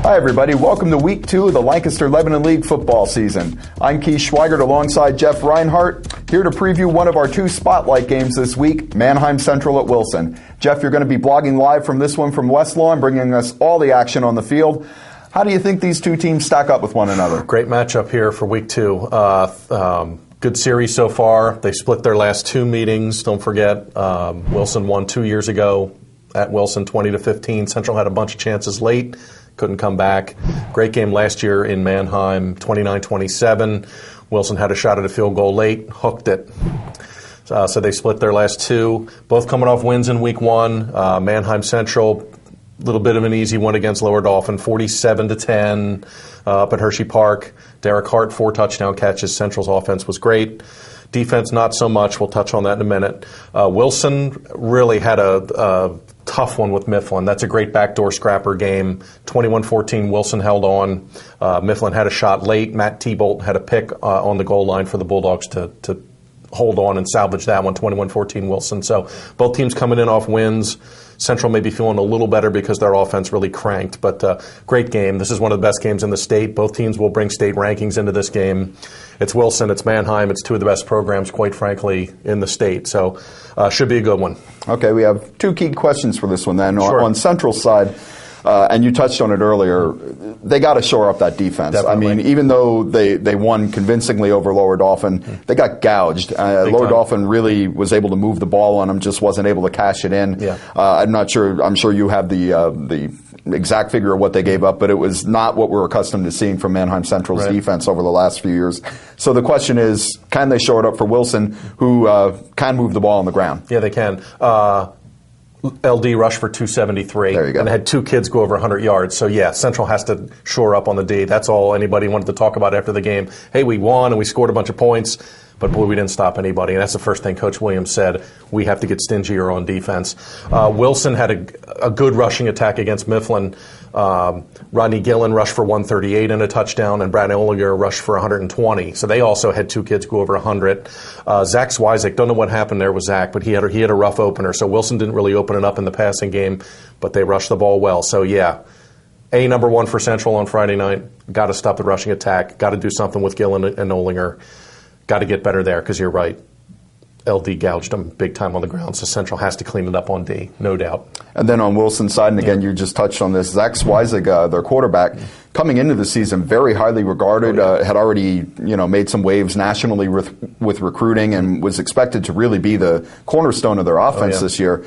Hi, everybody. Welcome to Week 2 of the Lancaster-Lebanon League football season. I'm Keith Schweigert alongside Jeff Reinhart, here to preview one of our 2 spotlight games this week, Manheim Central at Wilson. Jeff, you're going to be blogging live from this one from West Lawn, bringing us all the action on the field. How do you think these 2 teams stack up with one another? Great matchup here for Week 2. Good series so far. They split their last 2 meetings. Don't forget, Wilson won 2 years ago at Wilson, 20-15. Central had a bunch of chances late. Couldn't come back. Great game last year in Manheim, 29-27. Wilson had a shot at a field goal late, hooked it. So they split their last 2. Both coming off wins in Week 1. Manheim Central, a little bit of an easy one against Lower Dauphin, 47-10 up at Hershey Park. Derek Hart, 4 touchdown catches. Central's offense was great. Defense, not so much. We'll touch on that in a minute. Wilson really had a tough one with Mifflin. That's a great backdoor scrapper game. 21-14, Wilson held on. Mifflin had a shot late. Matt T-Bolt had a pick on the goal line for the Bulldogs to hold on and salvage that one, 21-14 Wilson. So both teams coming in off wins. Central may be feeling a little better because their offense really cranked, but great game. This is one of the best games in the state. Both teams will bring state rankings into this game. It's Wilson, it's Manheim, it's 2 of the best programs, quite frankly, in the state. So should be a good one. Okay, we have 2 key questions for this one then. Sure. On Central's side, and you touched on it earlier, they got to shore up that defense. Definitely. I mean, even though they won convincingly over Lower Dauphin, they got gouged. Lower Dauphin really was able to move the ball on them, just wasn't able to cash it in. Yeah. I'm not sure. I'm sure you have the exact figure of what they gave up, but it was not what we're accustomed to seeing from Manheim Central's defense over the last few years. So the question is, can they shore it up for Wilson, who can move the ball on the ground? Yeah, they can. LD rushed for 273. There you go. And had 2 kids go over 100 yards. So, yeah, Central has to shore up on the D. That's all anybody wanted to talk about after the game. Hey, we won and we scored a bunch of points, but, boy, we didn't stop anybody. And that's the first thing Coach Williams said. We have to get stingier on defense. Wilson had a good rushing attack against Mifflin. Rodney Gillen rushed for 138 and a touchdown, and Brad Olinger rushed for 120. So they also had 2 kids go over 100. Zach Swizik, don't know what happened there with Zach, but he had a rough opener. So Wilson didn't really open it up in the passing game, but they rushed the ball well. So, yeah, number 1 for Central on Friday night. Got to stop the rushing attack. Got to do something with Gillen and Olinger. Got to get better there because you're right. LD gouged them big time on the ground, so Central has to clean it up on D, no doubt. And then on Wilson's side, and again, you just touched on this, Zach Swizik, their quarterback, coming into the season, very highly regarded, had already made some waves nationally with recruiting and was expected to really be the cornerstone of their offense this year.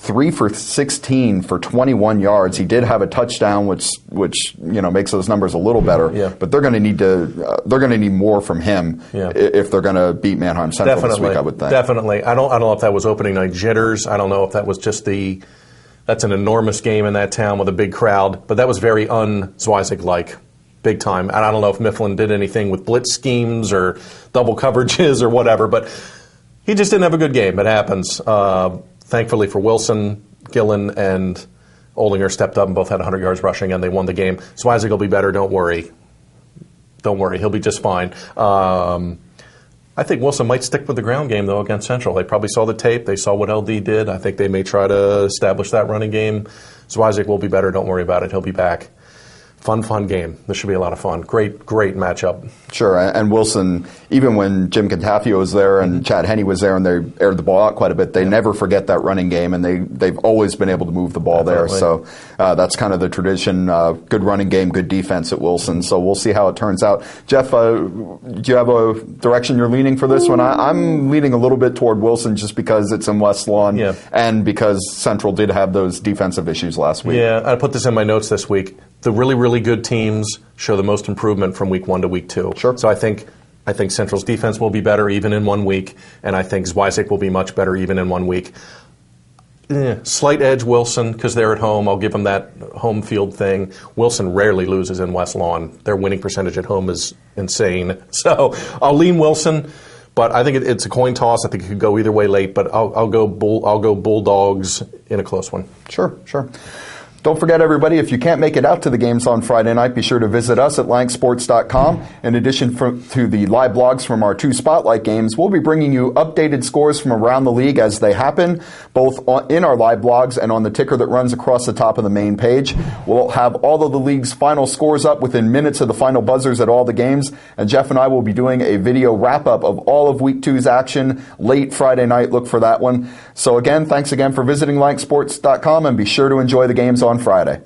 3 for 16 for 21 yards. He did have a touchdown, which makes those numbers a little better. Yeah. But they're going to need more from him if they're going to beat Manheim Central this week, I would think. Definitely. I don't know if that was opening night jitters. I don't know if that was just that's an enormous game in that town with a big crowd. But that was very un-Swizik-like. Big time. And I don't know if Mifflin did anything with blitz schemes or double coverages or whatever, but he just didn't have a good game. It happens. Thankfully for Wilson, Gillen and Olinger stepped up and both had 100 yards rushing, and they won the game. Swizik will be better. Don't worry. He'll be just fine. I think Wilson might stick with the ground game, though, against Central. They probably saw the tape. They saw what LD did. I think they may try to establish that running game. Swizik will be better. Don't worry about it. He'll be back. Fun game. This should be a lot of fun. Great matchup. Sure, and Wilson, even when Jim Contafio was there and Chad Henne was there and they aired the ball out quite a bit, they never forget that running game, and they've always been able to move the ball there. So that's kind of the tradition. Good running game, good defense at Wilson. So we'll see how it turns out. Jeff, do you have a direction you're leaning for this one? I'm leaning a little bit toward Wilson just because it's in West Lawn and because Central did have those defensive issues last week. Yeah, I put this in my notes this week. The really good teams show the most improvement from week 1 to week 2. Sure. So I think Central's defense will be better even in 1 week, and I think Swizik will be much better even in 1 week. Slight edge Wilson because they're at home. I'll give them that home field thing. Wilson rarely loses in West Lawn. Their winning percentage at home is insane. So I'll lean Wilson, but I think it's a coin toss. I think it could go either way late, but I'll go Bulldogs in a close one. Sure. Don't forget, everybody, if you can't make it out to the games on Friday night, be sure to visit us at lanksports.com. In addition to the live blogs from our 2 Spotlight games, we'll be bringing you updated scores from around the league as they happen, both in our live blogs and on the ticker that runs across the top of the main page. We'll have all of the league's final scores up within minutes of the final buzzers at all the games, and Jeff and I will be doing a video wrap-up of all of Week 2's action late Friday night. Look for that one. So again, thanks again for visiting lanksports.com, and be sure to enjoy the games on Friday.